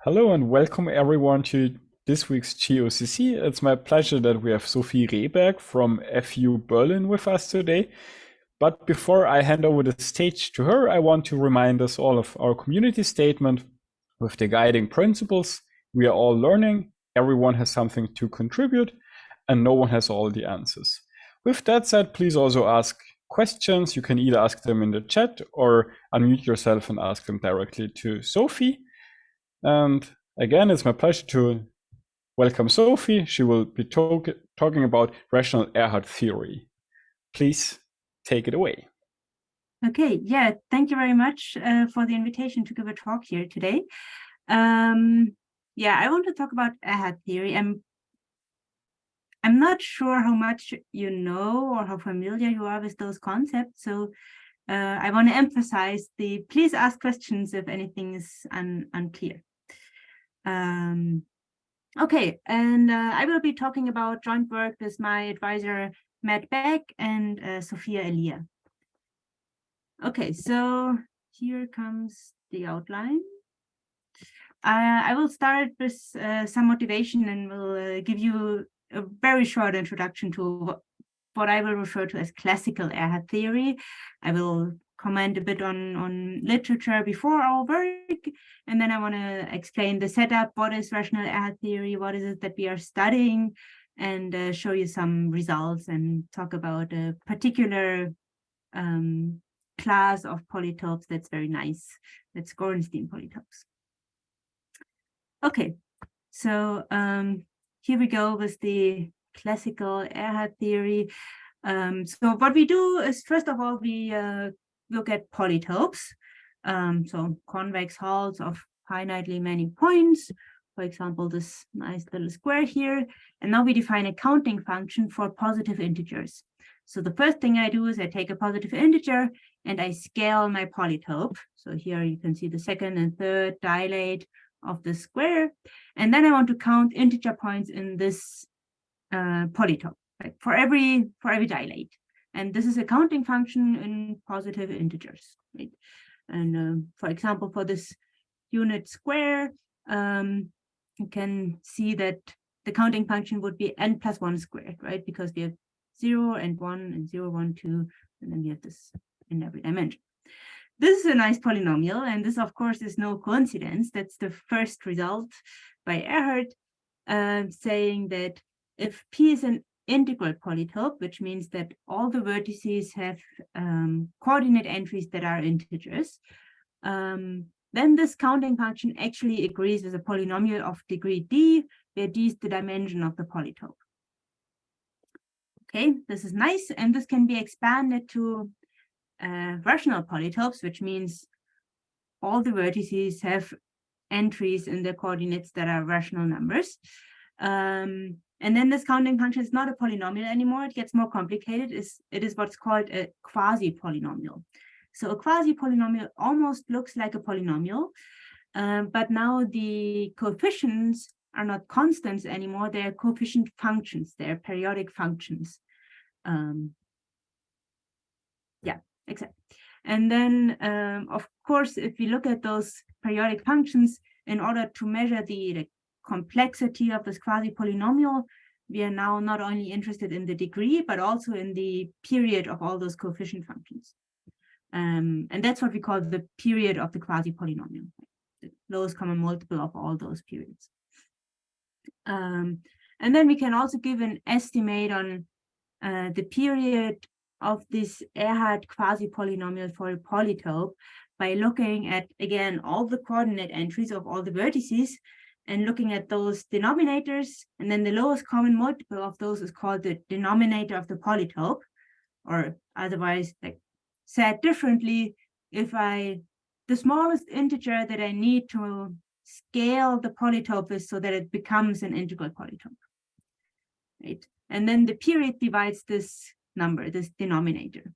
Hello and welcome everyone to this week's GOCC. It's my pleasure that we have Sophie Rehberg from FU Berlin with us today. But before I hand over the stage to her, I want to remind us all of our community statement with the guiding principles. We are all learning, everyone has something to contribute, and no one has all the answers. With that said, please also ask questions. You can either ask them in the chat or unmute yourself and ask them directly to Sophie. And again, it's my pleasure to welcome Sophie. She will be talking about rational Ehrhart theory. Please take it away. Okay, yeah, thank you very much for the invitation to give a talk here today. Yeah, I want to talk about Ehrhart theory. I'm not sure how much you know or how familiar you are with those concepts, so I want to emphasize please ask questions if anything is unclear. Okay, and I will be talking about joint work with my advisor, Matt Beck and Sophia Elia. Okay, so here comes the outline. I will start with some motivation and will give you a very short introduction to what I will refer to as classical Ehrhart theory. I will comment a bit on literature before our work, and then I want to explain the setup. What is rational Ehrhart theory? What is it that we are studying? And show you some results and talk about a particular class of polytopes that's very nice. That's Gorenstein polytopes. Okay, so here we go with the classical Ehrhart theory. So what we do is, first of all, we look at polytopes. So convex halls of finitely many points, for example, this nice little square here. And now we define a counting function for positive integers. So the first thing I do is I take a positive integer and I scale my polytope. So here you can see the second and third dilate of the square. And then I want to count integer points in this polytope, right, for every dilate. And this is a counting function in positive integers, right? And for example, for this unit square, you can see that the counting function would be n plus 1 squared, right? Because we have 0 and 1 and 0, 1, 2, and then we have this in every dimension. This is a nice polynomial, and this, of course, is no coincidence. That's the first result by Ehrhart, saying that if P is an integral polytope, which means that all the vertices have coordinate entries that are integers, then this counting function actually agrees with a polynomial of degree d, where d is the dimension of the polytope. Okay, this is nice, and this can be expanded to rational polytopes, which means all the vertices have entries in the coordinates that are rational numbers. And then this counting function is not a polynomial anymore. It gets more complicated. It is what's called a quasi-polynomial. So a quasi-polynomial almost looks like a polynomial, but now the coefficients are not constants anymore. They're coefficient functions. They're periodic functions. Yeah, exactly. And then, of course, if we look at those periodic functions, in order to measure the complexity of this quasi-polynomial, we are now not only interested in the degree, but also in the period of all those coefficient functions. And that's what we call the period of the quasi-polynomial, the lowest common multiple of all those periods. And then we can also give an estimate on the period of this Ehrhart quasi-polynomial for a polytope by looking at, again, all the coordinate entries of all the vertices and looking at those denominators. And then the lowest common multiple of those is called the denominator of the polytope, or otherwise, like said differently, if the smallest integer that I need to scale the polytope is so that it becomes an integral polytope, right? And then the period divides this number, this denominator.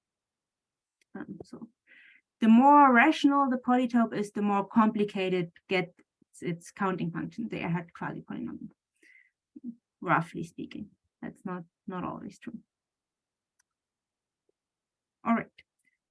So the more rational the polytope is, the more complicated gets its counting function, the Ehrhart quasi-polynomial, roughly speaking. That's not always true. All right.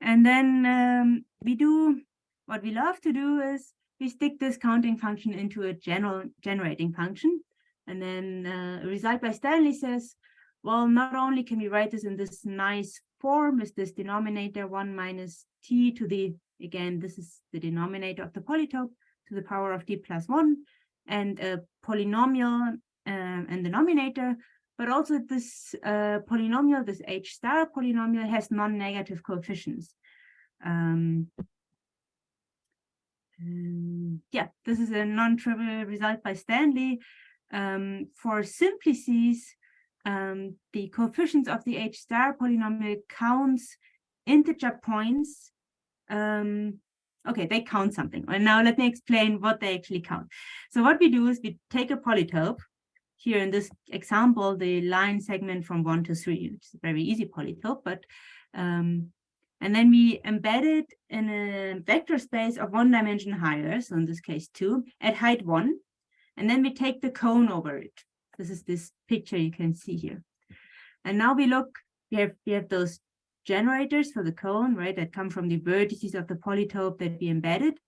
And then we do, what we love to do is we stick this counting function into a general generating function. And then a result by Stanley says, well, not only can we write this in this nice form with this denominator 1 minus t to the, again, this is the denominator of the polytope, to the power of t plus 1, and a polynomial and denominator, but also this polynomial, this h star polynomial, has non-negative coefficients. Yeah, this is a non-trivial result by Stanley. For simplices, the coefficients of the h star polynomial counts integer points. Okay, they count something. And now let me explain what they actually count. So what we do is we take a polytope. Here in this example, the line segment from 1 to 3, which is a very easy polytope, but and then we embed it in a vector space of 1 dimension higher, so in this case 2, at height 1, and then we take the cone over it. This is this picture you can see here. And now we look, we have those generators for the cone, right, that come from the vertices of the polytope that we embedded.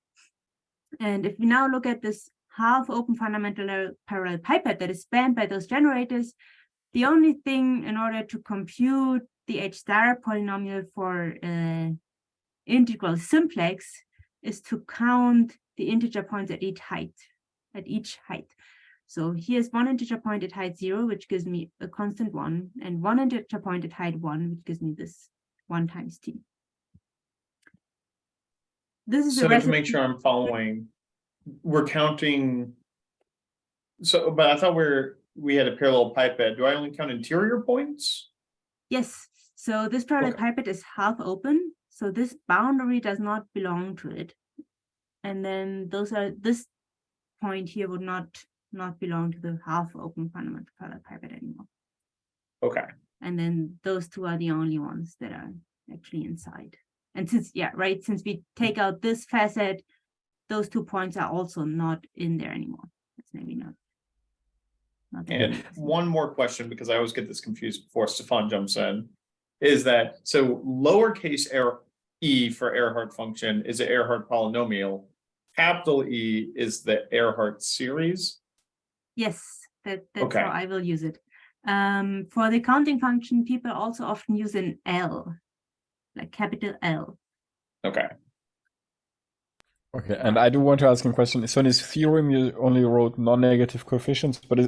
And if we now look at this half-open fundamental parallel pipette that is spanned by those generators, the only thing in order to compute the h star polynomial for integral simplex is to count the integer points at each height. So here's one integer point at height 0, which gives me a constant 1, and one integer point at height 1, which gives me this 1 times t. This is so to make sure I'm following, we're counting. So, but I thought we had a parallel pipette. Do I only count interior points? Yes. So this parallel Okay. pipette is half open. So this boundary does not belong to it. And then this point here would not belong to the half open fundamental parallel pipette anymore. Okay. And then those two are the only ones that are actually inside. And since we take out this facet, those 2 points are also not in there anymore. That's maybe not And one more question, because I always get this confused before Stefan jumps in, is that, so lowercase e for Ehrhart function is an Ehrhart polynomial. Capital E is the Ehrhart series. Yes, that's Okay. how I will use it. For the counting function, people also often use an L, like capital L. Okay. Okay, and I do want to ask a question. So in this theorem, you only wrote non-negative coefficients, but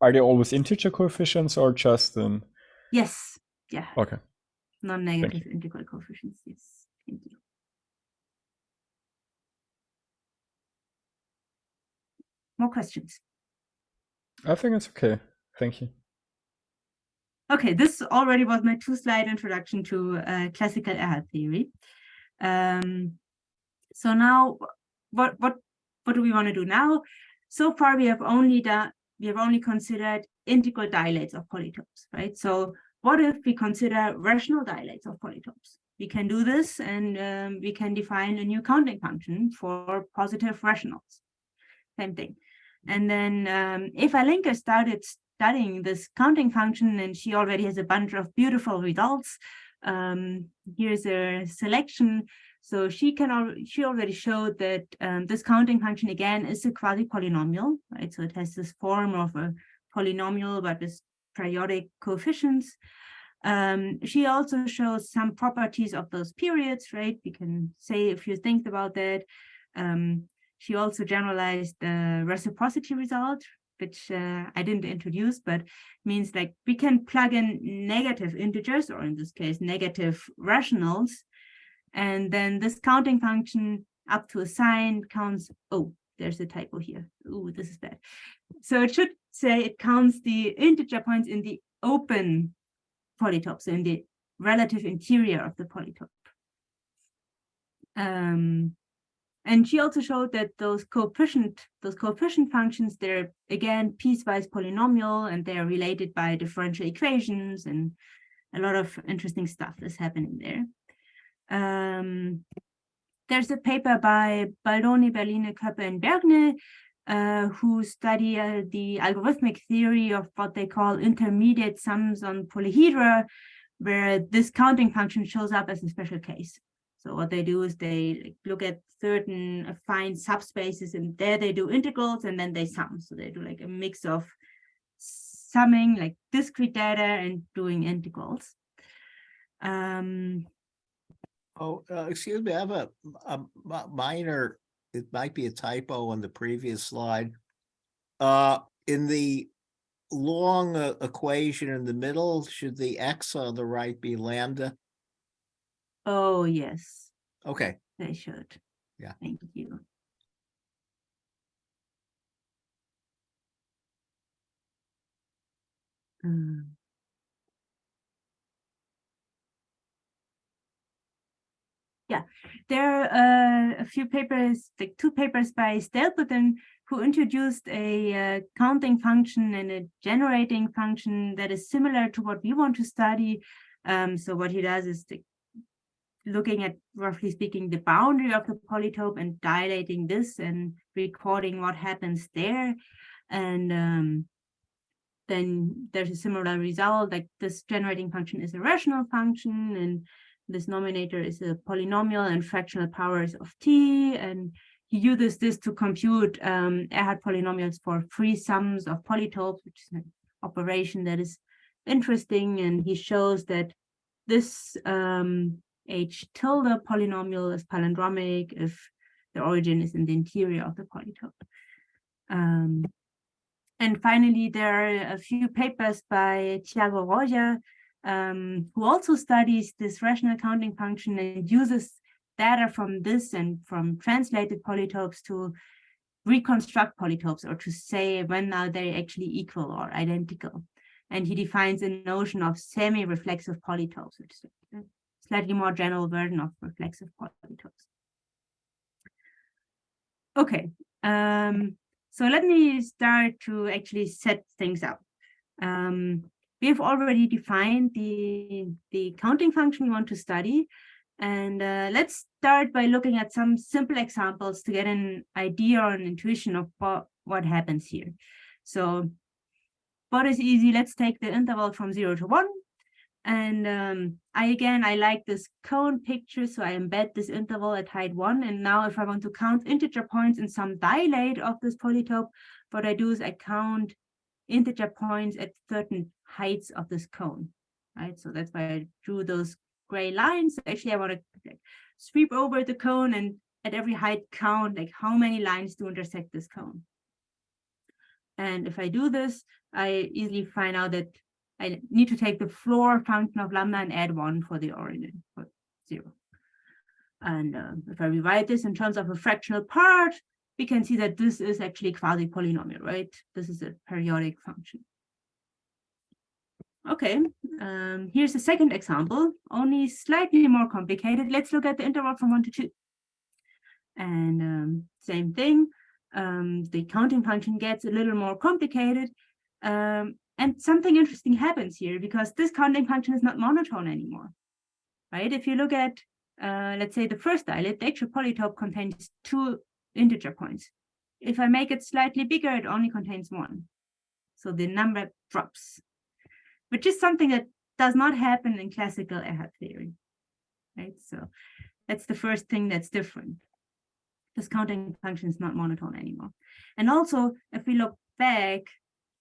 are they always integer coefficients or just in? Yes, yeah. Okay. Non-negative integral coefficients, yes. Thank you. More questions? I think it's okay. Thank you. Okay, this already was my 2-slide introduction to classical Ehrhart theory. So now, what do we want to do now? So far, we have only considered integral dilates of polytopes, right? So what if we consider rational dilates of polytopes? We can do this, and we can define a new counting function for positive rationals. Same thing. And then if Alinka started studying this counting function, and she already has a bunch of beautiful results. Here's a selection. So she already showed that this counting function again is a quasi-polynomial, right? So it has this form of a polynomial, but with periodic coefficients. She also shows some properties of those periods, right? We can say a few things about that. She also generalized the reciprocity result, which I didn't introduce, but means like we can plug in negative integers, or in this case, negative rationals. And then this counting function up to a sign counts, oh, there's a typo here. Oh, this is bad. So it should say it counts the integer points in the open polytope, so in the relative interior of the polytope. And she also showed that those coefficient functions, they're again piecewise polynomial, and they're related by differential equations, and a lot of interesting stuff is happening there. There's a paper by Baldoni, Berline, Köppe, and Bergne, who study the algorithmic theory of what they call intermediate sums on polyhedra, where this counting function shows up as a special case. So what they do is they look at certain affine subspaces, and there they do integrals, and then they sum. So they do like a mix of summing like discrete data and doing integrals. Excuse me, I have a minor, it might be a typo on the previous slide. In the long equation in the middle, should the x on the right be lambda? Oh, yes, Okay, they should. Yeah. Thank you. Yeah, there are a few papers, like 2 papers by Stelputten, who introduced a counting function and a generating function that is similar to what we want to study. So what he does is looking at, roughly speaking, the boundary of the polytope and dilating this and recording what happens there. And then there's a similar result, like this generating function is a rational function, and this nominator is a polynomial and fractional powers of t, and he uses this to compute Ehrhart polynomials for free sums of polytopes, which is an operation that is interesting, and he shows that this H tilde polynomial is palindromic if the origin is in the interior of the polytope. And finally, there are a few papers by Thiago Roja, who also studies this rational counting function and uses data from this and from translated polytopes to reconstruct polytopes, or to say when are they actually equal or identical. And he defines a notion of semi-reflexive polytopes, which is a slightly more general version of reflexive polytopes. Okay. So let me start to actually set things up. We've already defined the counting function we want to study. And let's start by looking at some simple examples to get an idea or an intuition of what happens here. So what is easy? Let's take the interval from 0 to 1. And I like this cone picture, so I embed this interval at height 1. And now if I want to count integer points in some dilate of this polytope, what I do is I count integer points at certain heights of this cone, right? So that's why I drew those gray lines. Actually, I want to sweep over the cone and at every height count like how many lines do intersect this cone. And if I do this, I easily find out that I need to take the floor function of lambda and add 1 for the origin, for 0. And if I rewrite this in terms of a fractional part, we can see that this is actually quasi-polynomial, right? This is a periodic function. Okay, here's a second example, only slightly more complicated. Let's look at the interval from 1 to 2. And same thing, the counting function gets a little more complicated. And something interesting happens here, because this counting function is not monotone anymore, right? If you look at, let's say, the first dilate, the actual polytope contains 2 integer points. If I make it slightly bigger, it only contains 1. So the number drops, which is something that does not happen in classical Ehrhart theory, right? So that's the first thing that's different. This counting function is not monotone anymore. And also, if we look back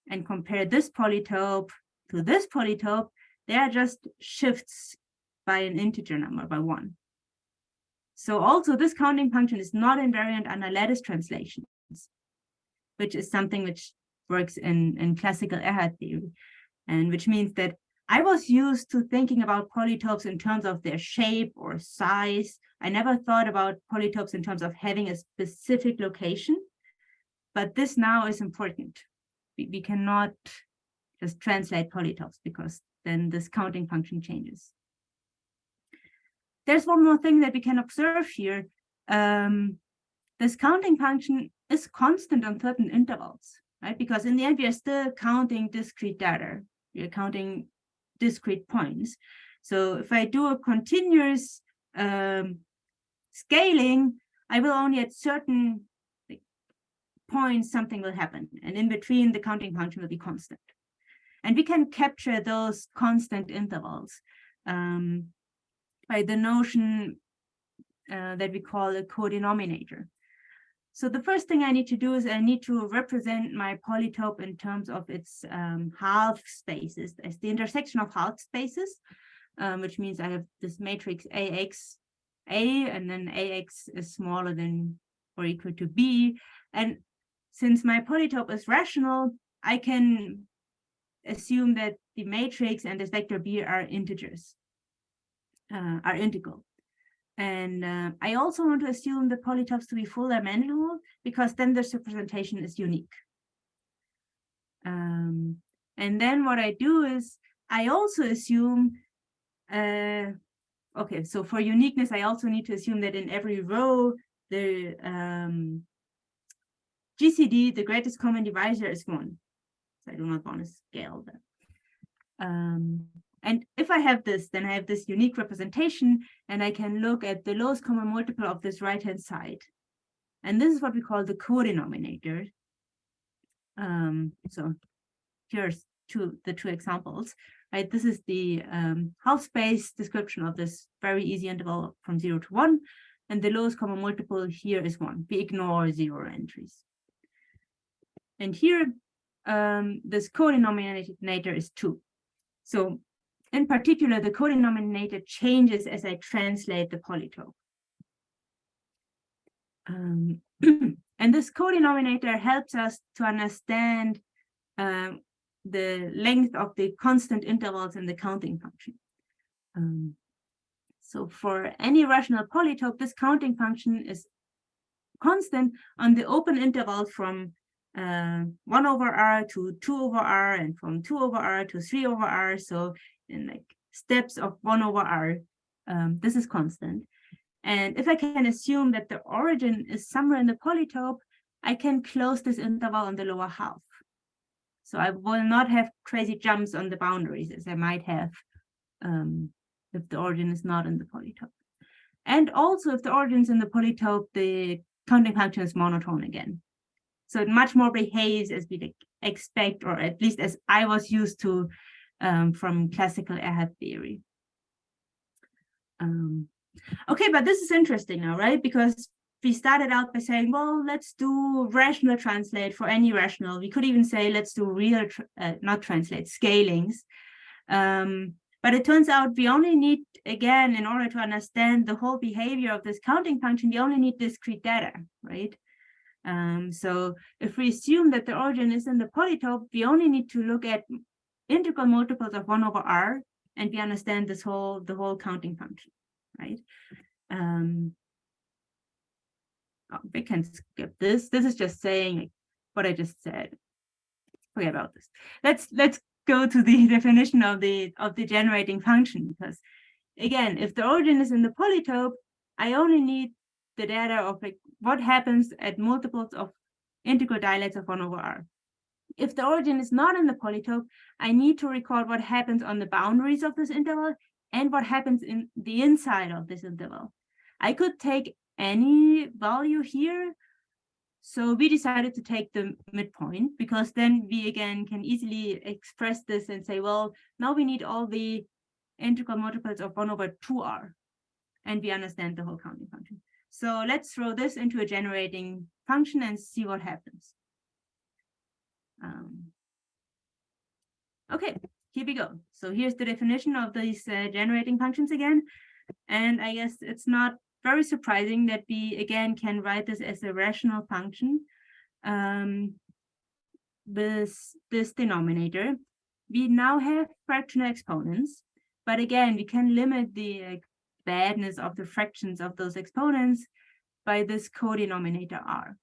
and compare this polytope to this polytope, they are just shifts by an integer number, by 1. So also this counting function is not invariant under lattice translations, which is something which works in classical Ehrhart theory, and which means that I was used to thinking about polytopes in terms of their shape or size. I never thought about polytopes in terms of having a specific location, but this now is important. We cannot just translate polytopes, because then this counting function changes. There's one more thing that we can observe here. This counting function is constant on certain intervals, right? Because in the end, we are still counting discrete data. We are counting discrete points. So if I do a continuous scaling, I will only at certain points something will happen, and in between the counting function will be constant. And we can capture those constant intervals by the notion that we call a codenominator. So the first thing I need to do is I need to represent my polytope in terms of its half spaces, as the intersection of half spaces, which means I have this matrix AX A, and then AX is smaller than or equal to B. And since my polytope is rational, I can assume that the matrix and this vector B are integers, are integral. And I also want to assume the polytopes to be full dimensional, because then this representation is unique. And then what I do is I also assume, okay, so for uniqueness, I also need to assume that in every row, the GCD, the greatest common divisor, is 1. So I do not want to scale that. And if I have this, then I have this unique representation, and I can look at the lowest common multiple of this right-hand side. And this is what we call the codenominator. So here's the two examples, right? This is the half space description of this very easy interval from 0 to 1. And the lowest common multiple here is 1. We ignore 0 entries. And here, this codenominator is 2. So in particular, the codenominator changes as I translate the polytope. And this codenominator helps us to understand the length of the constant intervals in the counting function. So for any rational polytope, this counting function is constant on the open interval from 1 over r to 2 over r, and from 2 over r to 3 over r. So in like steps of 1 over r, this is constant. And if I can assume that the origin is somewhere in the polytope, I can close this interval on the lower half. So I will not have crazy jumps on the boundaries as I might have if the origin is not in the polytope. And also, if the origin is in the polytope, the counting function is monotone again. So it much more behaves as we expect, or at least as I was used to from classical Ehrhart theory. Okay, but this is interesting now, right? Because we started out by saying, well, let's do rational translate for any rational. We could even say, let's do real, not translate, scalings. But it turns out we only need, again, in order to understand the whole behavior of this counting function, we only need discrete data, right? So if we assume that the origin is in the polytope, we only need to look at integral multiples of 1 over r, and we understand the whole counting function, right? We can skip this. This is just saying what I just said. Forget about this. Let's go to the definition of the generating function, because again, if the origin is in the polytope, I only need the data of like what happens at multiples of integral dilates of 1 over r. If the origin is not in the polytope, I need to record what happens on the boundaries of this interval and what happens in the inside of this interval. I could take any value here. So we decided to take the midpoint, because then we again can easily express this and say, well, now we need all the integral multiples of 1 over 2r, and we understand the whole counting function. So let's throw this into a generating function and see what happens. Okay, here we go. So here's the definition of these generating functions again. And I guess it's not very surprising that we again can write this as a rational function. This denominator, we now have fractional exponents, but again, we can limit the badness of the fractions of those exponents by this codenominator r.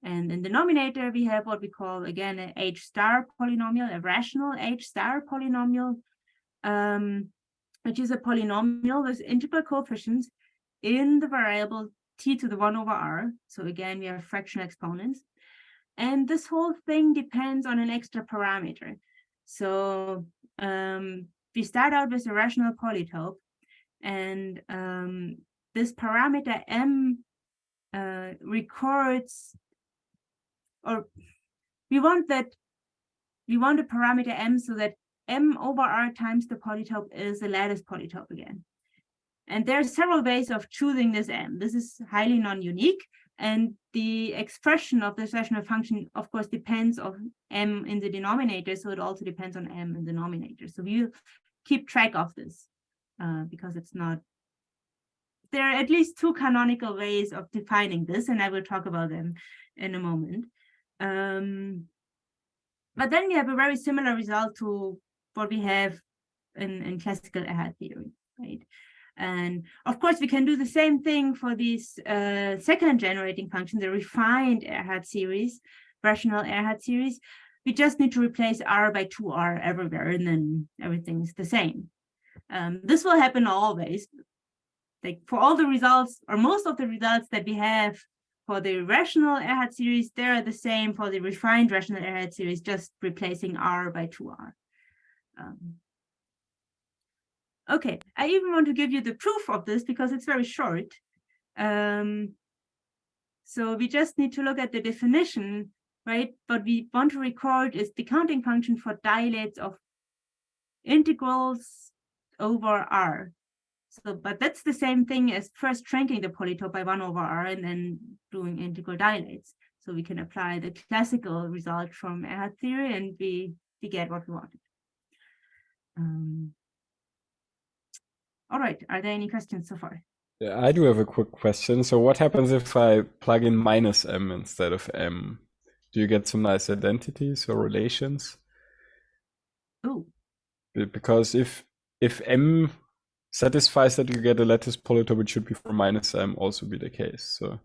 And in the denominator, we have what we call, again, an H star polynomial, a rational H star polynomial, which is a polynomial with integral coefficients in the variable t to the 1 over r. So again, we have fractional exponents. And this whole thing depends on an extra parameter. So we start out with a rational polytope, and this parameter m records, or we want a parameter m so that m over r times the polytope is a lattice polytope again. And there are several ways of choosing this m. This is highly non-unique. And the expression of this rational function, of course, depends on m in the denominator. So it also depends on m in the denominator. So we'll keep track of this because it's not. There are at least two canonical ways of defining this, and I will talk about them in a moment. But then we have a very similar result to what we have in classical Ehrhart theory, right? And of course, we can do the same thing for these second generating functions, the refined Ehrhart series, rational Ehrhart series. We just need to replace r by 2r everywhere, and then everything's the same. This will happen always. Like for all the results, or most of the results that we have for the rational Ehrhart series, they're the same for the refined rational Ehrhart series, just replacing r by 2r. Okay, I even want to give you the proof of this because it's very short. So we just need to look at the definition, right? What we want to record is the counting function for dilates of integrals over r. So, but that's the same thing as first shrinking the polytope by 1 over r and then doing integral dilates. So we can apply the classical result from Ehrhart theory and we get what we wanted. All right, are there any questions so far? Yeah, I do have a quick question. So what happens if I plug in minus m instead of m? Do you get some nice identities or relations? Oh. Because if m satisfies that you get a lattice polytope, it should be for minus m also be the case. So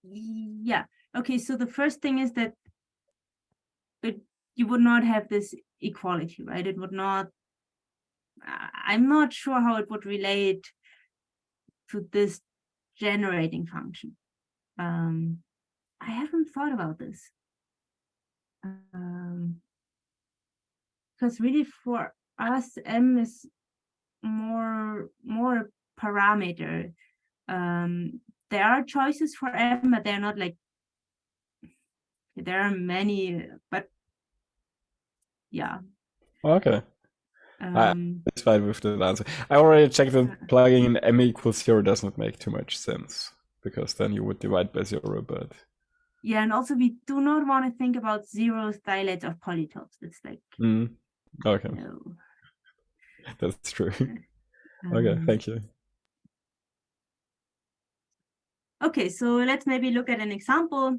yeah, okay, so the first thing is that you would not have this equality, right? It would not, I'm not sure how it would relate to this generating function. I haven't thought about this. Because really for us, m is more a parameter. There are choices for m, but they're not like, there are many, but yeah. okay. I'm satisfied with the answer. I already checked that plugging in m equals 0 does not make too much sense, because then you would divide by 0, but... Yeah, and also we do not want to think about zeros dilates of polytopes. It's like... Okay. No. That's true. Okay, thank you. Okay, so let's maybe look at an example.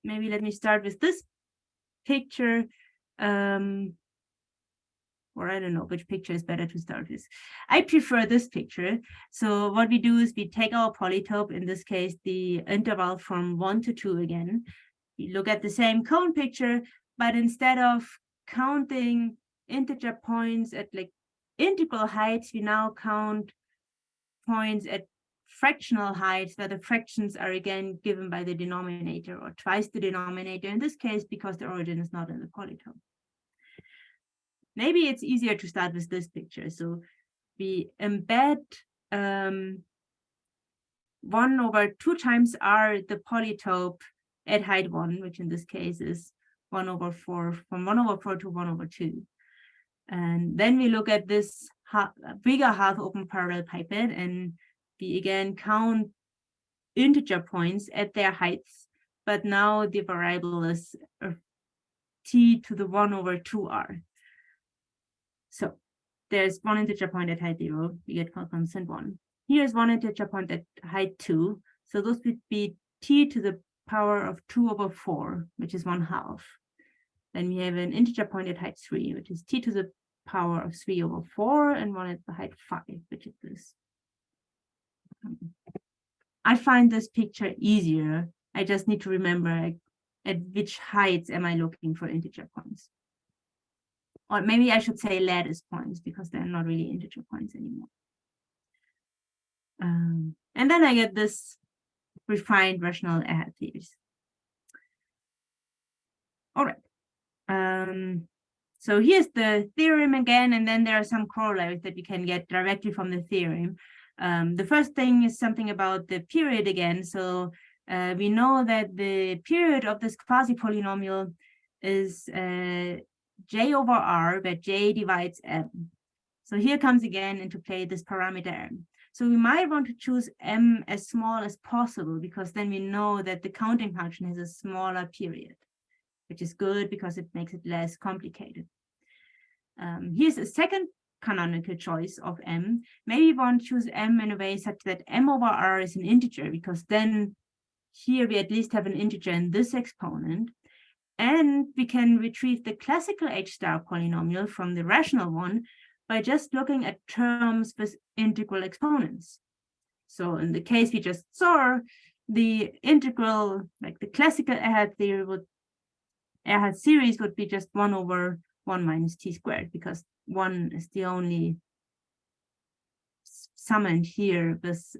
Maybe let me start with this picture. Or I don't know which picture is better to start with. I prefer this picture. So what we do is we take our polytope, in this case, the interval from 1 to 2 again. We look at the same cone picture, but instead of counting integer points at like integral heights, we now count points at fractional heights, where the fractions are again given by the denominator or twice the denominator, in this case, because the origin is not in the polytope. Maybe it's easier to start with this picture. So we embed 1 over 2 times r, the polytope at height 1, which in this case is 1 over 4, from 1 over 4 to 1 over 2. And then we look at this bigger half open parallel pipette, and we again count integer points at their heights, but now the variable is t to the 1 over 2r. So there's 1 integer point at height 0, we get constant 1. Here's 1 integer point at height 2, so those would be t to the power of 2 over 4, which is 1/2. Then we have an integer point at height 3, which is t to the power of 3 over 4, and 1 at the height 5, which is this. I find this picture easier. I just need to remember at which heights am I looking for integer points. Or maybe I should say lattice points, because they're not really integer points anymore. And then I get this refined rational Ehrhart theories. All right. So here's the theorem again, and then there are some corollaries that we can get directly from the theorem. The first thing is something about the period again. So we know that the period of this quasi-polynomial is j over r, where j divides m. So here comes again into play this parameter m. So we might want to choose m as small as possible, because then we know that the counting function has a smaller period, which is good because it makes it less complicated. Here's a second canonical choice of m. Maybe we want to choose m in a way such that m over r is an integer, because then here we at least have an integer in this exponent. And we can retrieve the classical h star polynomial from the rational one by just looking at terms with integral exponents. So in the case we just saw, the integral, like the classical Ehrhart theory Ehrhart series would be just 1 over 1 minus t squared, because 1 is the only summoned here with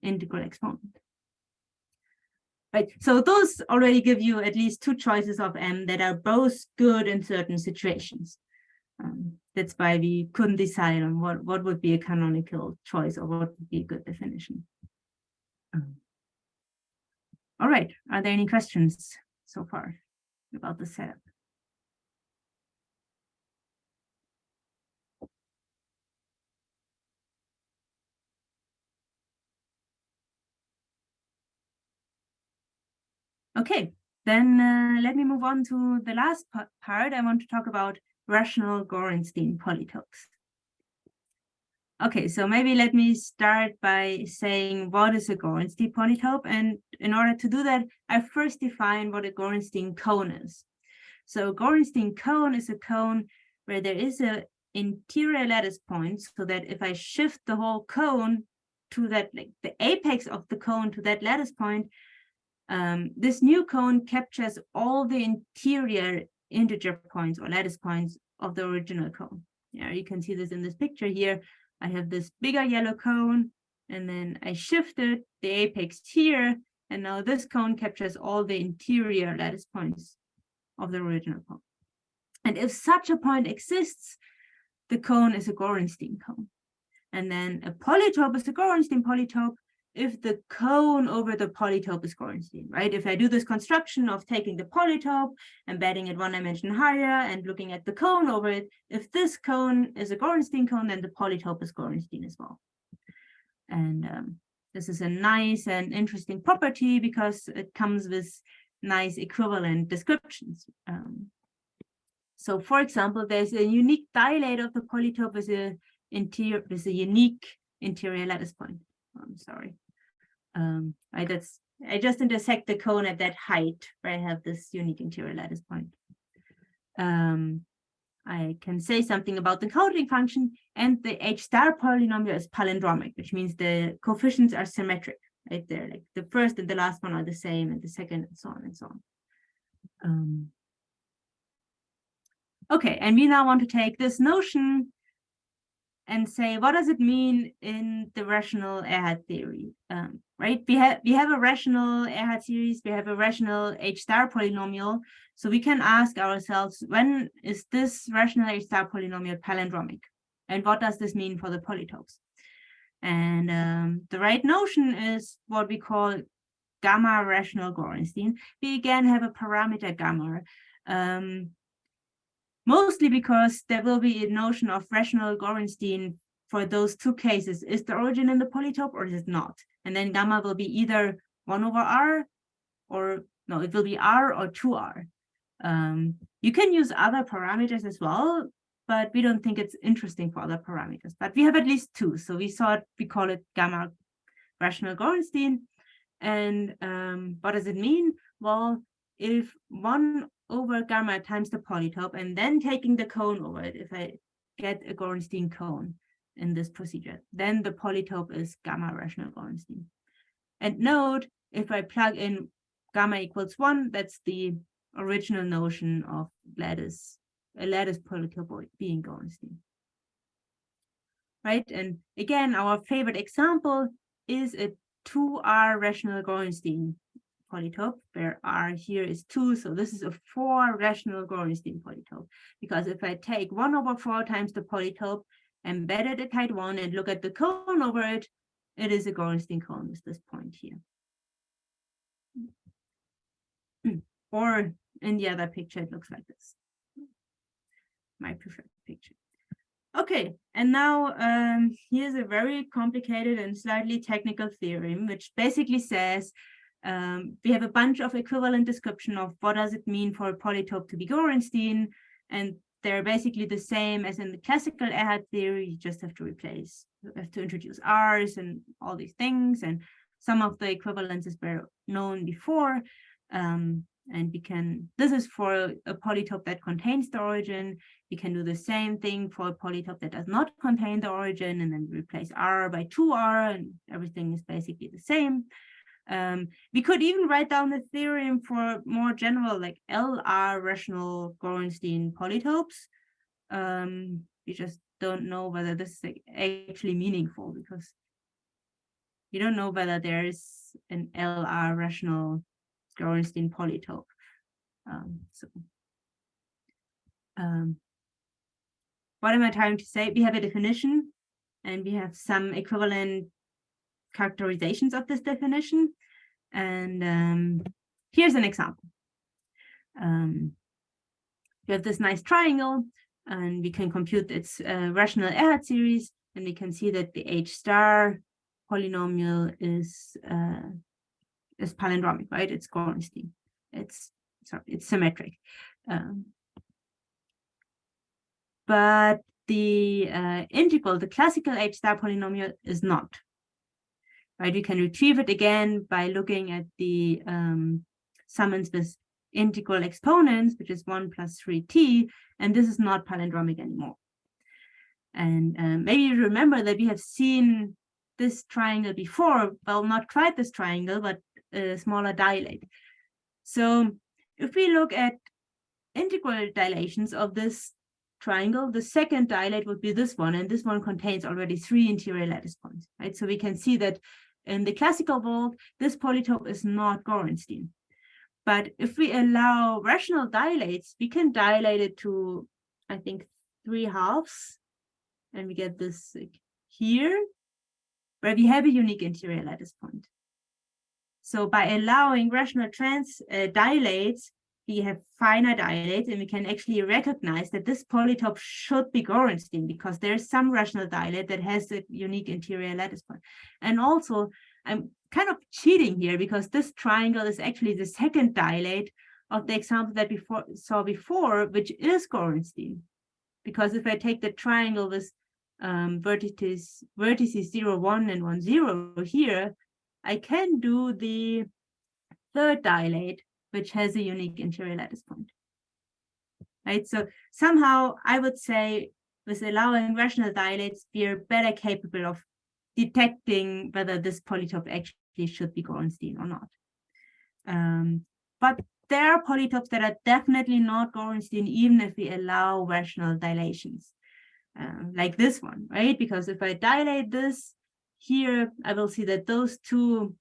integral exponent. Right, so those already give you at least 2 choices of m that are both good in certain situations. That's why we couldn't decide on what would be a canonical choice or what would be a good definition. All right, are there any questions so far about the setup? Okay, then let me move on to the last part. I want to talk about rational Gorenstein polytopes. Okay, so maybe let me start by saying what is a Gorenstein polytope. And in order to do that, I first define what a Gorenstein cone is. So Gorenstein cone is a cone where there is an interior lattice point, so that if I shift the whole cone to that, like the apex of the cone to that lattice point, this new cone captures all the interior integer points or lattice points of the original cone. Yeah, you can see this in this picture here. I have this bigger yellow cone, and then I shifted the apex here, and now this cone captures all the interior lattice points of the original cone. And if such a point exists, the cone is a Gorenstein cone. And then a polytope is a Gorenstein polytope if the cone over the polytope is Gorenstein, right? If I do this construction of taking the polytope, embedding it 1 dimension higher, and looking at the cone over it, if this cone is a Gorenstein cone, then the polytope is Gorenstein as well. And this is a nice and interesting property because it comes with nice equivalent descriptions. So for example, there's a unique dilate of the polytope with a unique interior lattice point. I'm sorry. I just intersect the cone at that height where I have this unique interior lattice point. I can say something about the counting function, and the h star polynomial is palindromic, which means the coefficients are symmetric, right? They're like the first and the last one are the same, and the second, and so on and so on. Okay, and we now want to take this notion and say, what does it mean in the rational Ehrhart theory, right? We have a rational Ehrhart series, we have a rational h star polynomial, so we can ask ourselves, when is this rational h star polynomial palindromic? And what does this mean for the polytopes? And the right notion is what we call gamma rational Gorenstein. We again have a parameter gamma. Mostly because there will be a notion of rational Gorenstein for those 2 cases. Is the origin in the polytope or is it not? And then gamma will be either 1 over r, or no, it will be r or 2r. You can use other parameters as well, but we don't think it's interesting for other parameters. But we have at least 2, so we call it gamma rational Gorenstein. And what does it mean? Well, if 1 over gamma times the polytope, and then taking the cone over it, if I get a Gorenstein cone in this procedure, then the polytope is gamma rational Gorenstein. And note, if I plug in gamma equals 1, that's the original notion of a lattice polytope being Gorenstein. Right, and again, our favorite example is a 2r rational Gorenstein polytope, where r here is 2, so this is a 4 rational Gorenstein polytope. Because if I take 1 over 4 times the polytope, embed it at height 1, and look at the cone over it, it is a Gorenstein cone with this point here. Or in the other picture, it looks like this. My preferred picture. Okay, and now here's a very complicated and slightly technical theorem, which basically says we have a bunch of equivalent description of what does it mean for a polytope to be Gorenstein, and they're basically the same as in the classical Ehrhart theory. You just have to introduce R's and all these things, and some of the equivalences were known before. And this is for a polytope that contains the origin. We can do the same thing for a polytope that does not contain the origin, and then replace R by 2R, and everything is basically the same. We could even write down the theorem for more general, like LR rational Gorenstein polytopes. We just don't know whether this is actually meaningful, because you don't know whether there is an LR rational Gorenstein polytope. What am I trying to say? We have a definition, and we have some equivalent characterizations of this definition. And here's an example. We have this nice triangle, and we can compute its rational Ehrhart series, and we can see that the H star polynomial is palindromic, right? It's Gorenstein. It's symmetric. But the integral, the classical H star polynomial, is not. Right? You can retrieve it again by looking at the summons with integral exponents, which is 1 plus 3t, and this is not palindromic anymore. And maybe you remember that we have seen this triangle before. Well, not quite this triangle, but a smaller dilate. So if we look at integral dilations of this triangle, the second dilate would be this one, and this one contains already 3 interior lattice points, right? So we can see that in the classical world, this polytope is not Gorenstein. But if we allow rational dilates, we can dilate it to, I think, 3/2, and we get this like, here, where we have a unique interior lattice point. So by allowing rational dilates, we have finite dilates, and we can actually recognize that this polytope should be Gorenstein, because there's some rational dilate that has a unique interior lattice point. And also, I'm kind of cheating here, because this triangle is actually the second dilate of the example that we saw before, which is Gorenstein. Because if I take the triangle with vertices 0, 1, and 1, 0 here, I can do the third dilate, which has a unique interior lattice point. Right? So somehow I would say with allowing rational dilates, we are better capable of detecting whether this polytope actually should be Gorenstein or not. But there are polytopes that are definitely not Gorenstein, even if we allow rational dilations, like this one, right? Because if I dilate this here, I will see that those 2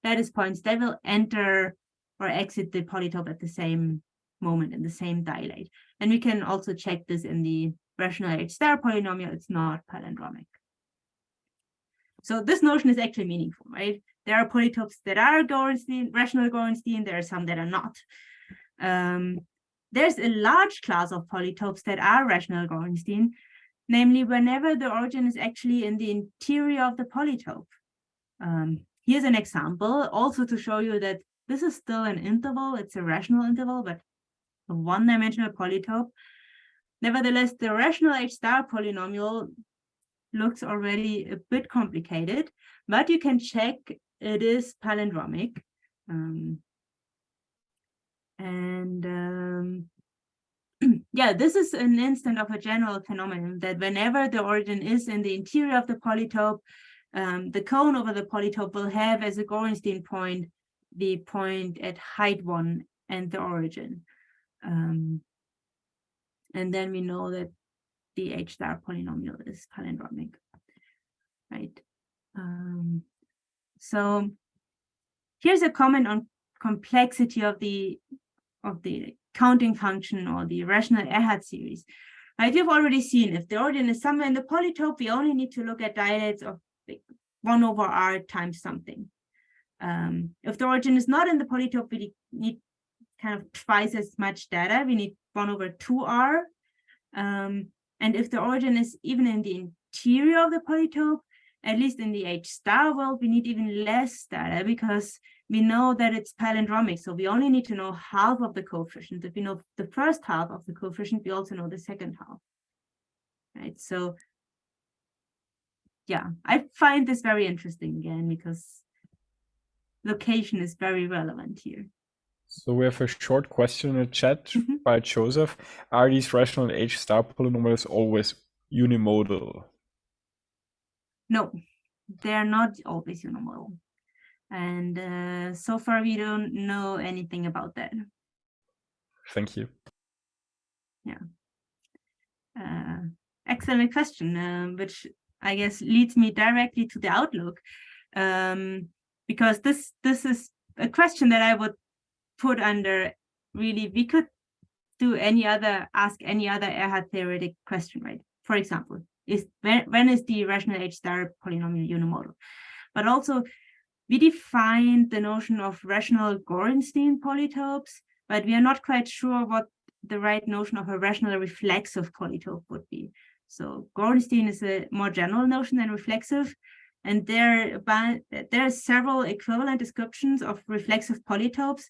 lattice points, they will enter or exit the polytope at the same moment in the same dilate. And we can also check this in the rational H star polynomial. It's not palindromic. So this notion is actually meaningful, right? There are polytopes that are Gorenstein, rational Gorenstein. There are some that are not. There's a large class of polytopes that are rational Gorenstein, namely whenever the origin is actually in the interior of the polytope. Here's an example, also to show you that this is still an interval. It's a rational interval, but a one-dimensional polytope. Nevertheless, the rational H star polynomial looks already a bit complicated, but you can check it is palindromic. Yeah, this is an instance of a general phenomenon that whenever the origin is in the interior of the polytope, the cone over the polytope will have as a Gorenstein point the point at height 1 and the origin. And then we know that the H star polynomial is palindromic, right? So here's a comment on complexity of the counting function or the rational Ehrhart series. Right, you've already seen if the origin is somewhere in the polytope, we only need to look at dilates of 1 over R times something. If the origin is not in the polytope, we need kind of twice as much data. We need 1 over 2R. And if the origin is even in the interior of the polytope, at least in the H star world, we need even less data because we know that it's palindromic. So we only need to know half of the coefficient. If we know the first half of the coefficient, we also know the second half. Right. So yeah, I find this very interesting again because location is very relevant here. So we have a short question in the chat by Joseph. Are these rational H star polynomials always unimodal? No, they're not always unimodal. And so far, we don't know anything about that. Thank you. Yeah. Excellent question, which I guess leads me directly to the outlook, because this is a question that I would put under really, we could do ask any other Ehrhart theoretic question, right? For example, when is the rational H star polynomial unimodal? But also, we defined the notion of rational Gorenstein polytopes, but we are not quite sure what the right notion of a rational reflexive polytope would be. So Gorenstein is a more general notion than reflexive, and there are several equivalent descriptions of reflexive polytopes,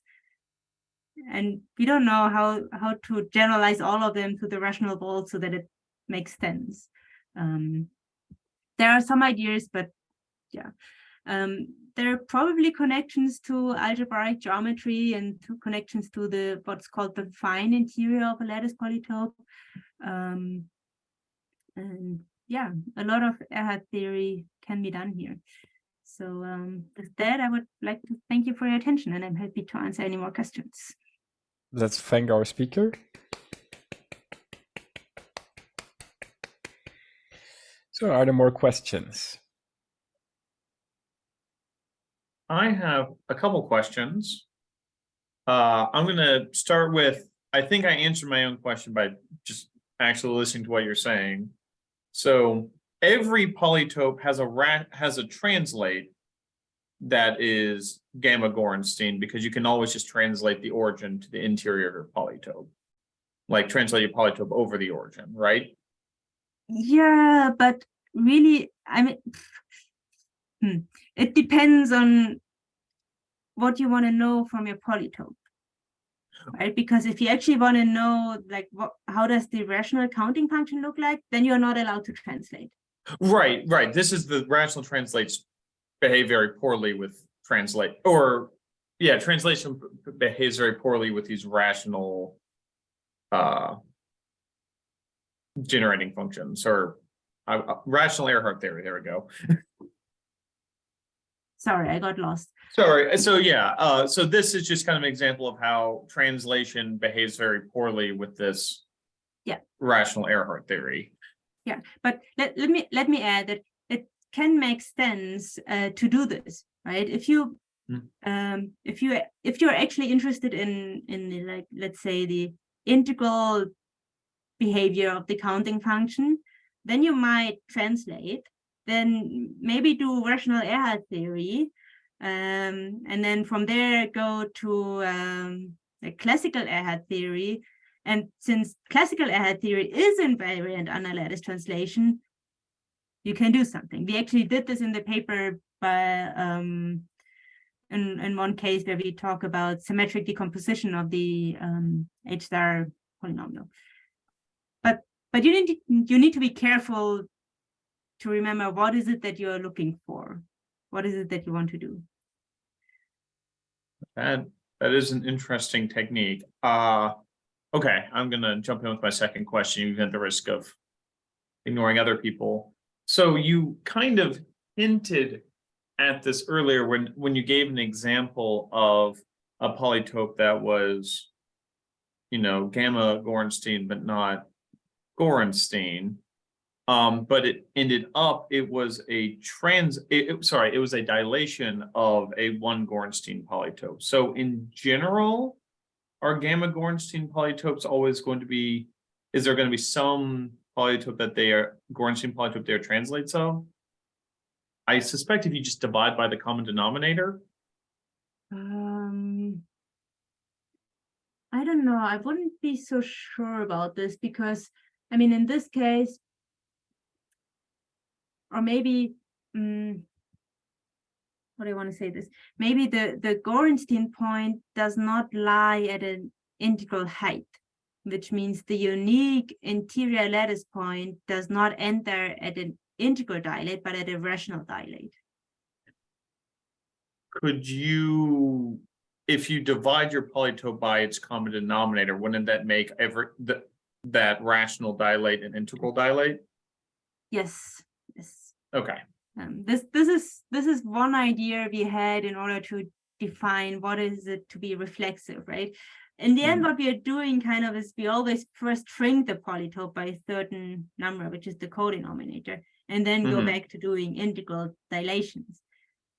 and we don't know how to generalize all of them to the rational world so that it makes sense. There are some ideas, but yeah. There are probably connections to algebraic geometry and to connections to what's called the fine interior of a lattice polytope. And yeah, a lot of Ehrhart theory can be done here. So with that, I would like to thank you for your attention, and I'm happy to answer any more questions. Let's thank our speaker. So are there more questions? I have a couple questions. I'm going to start with, I think I answered my own question by just actually listening to what you're saying. So every polytope has a translate that is gamma Gorenstein, because you can always just translate the origin to the interior polytope, like translate your polytope over the origin, right? Yeah, but really, I mean, it depends on what you want to know from your polytope, right? Because if you actually want to know, like, how does the rational counting function look like, then you're not allowed to translate. Right. This is the rational translates behave very poorly with translation behaves very poorly with these rational generating functions, or rational Ehrhart theory. There we go. Sorry, I got lost. Sorry. So yeah, so this is just kind of an example of how translation behaves very poorly with this rational Ehrhart theory. Yeah, but let me add that it can make sense to do this, right? If you're actually interested in the, like, let's say, the integral behavior of the counting function, then you might translate, then maybe do rational Ehrhart theory, and then from there go to the classical Ehrhart theory. And since classical Ehrhart theory is invariant under lattice translation, you can do something. We actually did this in the paper by in one case where we talk about symmetric decomposition of the H star polynomial. But you need to be careful to remember, what is it that you're looking for? What is it that you want to do? That is an interesting technique. Okay, I'm going to jump in with my second question, even at the risk of ignoring other people. So you kind of hinted at this earlier when you gave an example of a polytope that was, gamma Gorenstein, but not Gorenstein. But it was a dilation of a one Gorenstein polytope. So in general, are gamma Gorenstein polytopes always going to be, is there going to be some polytope that Gorenstein polytope they are translates of? I suspect if you just divide by the common denominator. I don't know. I wouldn't be so sure about this, because I mean, in this case, or maybe, how do I want to say this? Maybe the Gorenstein point does not lie at an integral height, which means the unique interior lattice point does not enter at an integral dilate, but at a rational dilate. Could you, if you divide your polytope by its common denominator, wouldn't that make that rational dilate an integral dilate? Yes, yes. Okay. This is one idea we had in order to define what is it to be reflexive, right? In the end, what we are doing kind of is we always first shrink the polytope by a certain number, which is the co-denominator, and then go back to doing integral dilations.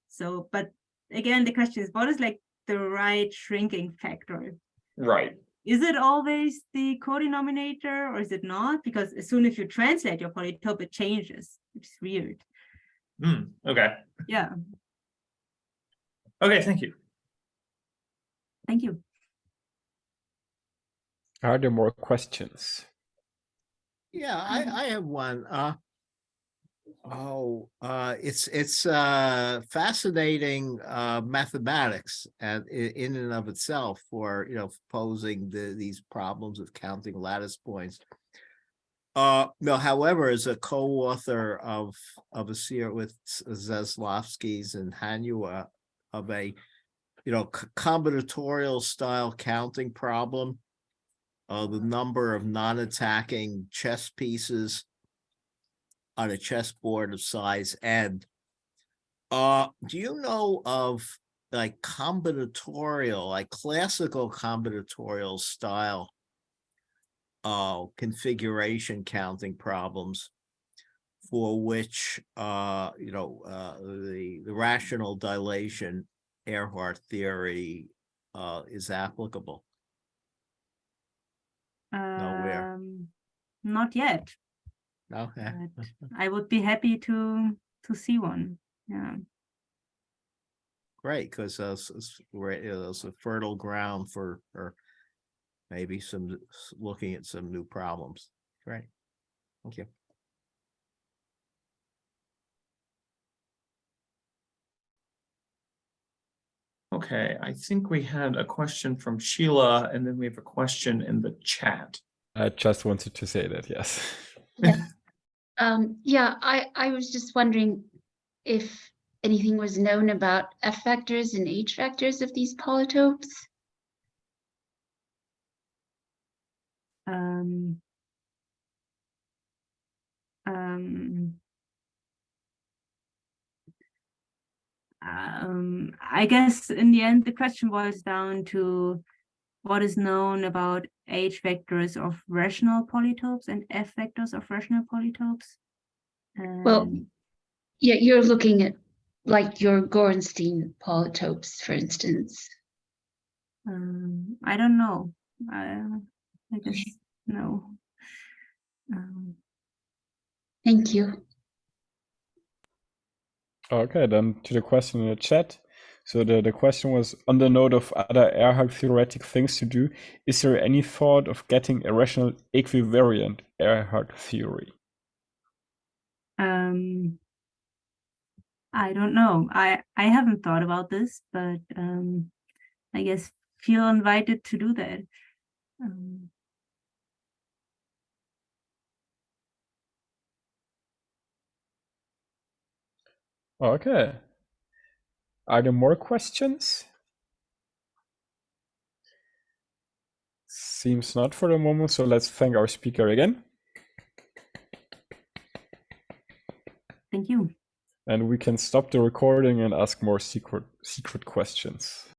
So, but again, the question is, what is like the right shrinking factor? Right. Is it always the co-denominator or is it not? Because as soon as you translate your polytope, it changes, which is weird. Okay. Yeah. Okay, thank you. Thank you. Are there more questions? Yeah, I have one. It's fascinating mathematics and in and of itself for posing these problems of counting lattice points. No, however, as a co-author of a series with Zaslavskis and Hanua of a combinatorial style counting problem, the number of non-attacking chess pieces on a chessboard of size n. Do you know of like combinatorial, like classical combinatorial style configuration counting problems for which the rational dilation Ehrhart theory is applicable? Nowhere. Not yet. Okay. But I would be happy to see one. Yeah. Great, because it's a fertile ground for maybe looking at some new problems. Great. Thank you. Okay, I think we had a question from Sheila, and then we have a question in the chat. I just wanted to say that, yes. Yes. Yeah, I was just wondering if anything was known about F vectors and H vectors of these polytopes. I guess in the end, the question boils down to what is known about H vectors of rational polytopes and F vectors of rational polytopes. Well, yeah, you're looking at like your Gorenstein polytopes, for instance. I don't know. I guess no. Thank you. Okay, then to the question in the chat. So the question was, on the note of other Ehrhart theoretic things to do, is there any thought of getting a rational equivariant Ehrhart theory? I don't know. I haven't thought about this, but I guess feel invited to do that. Okay. Are there more questions? Seems not for the moment, so let's thank our speaker again. Thank you. And we can stop the recording and ask more secret questions.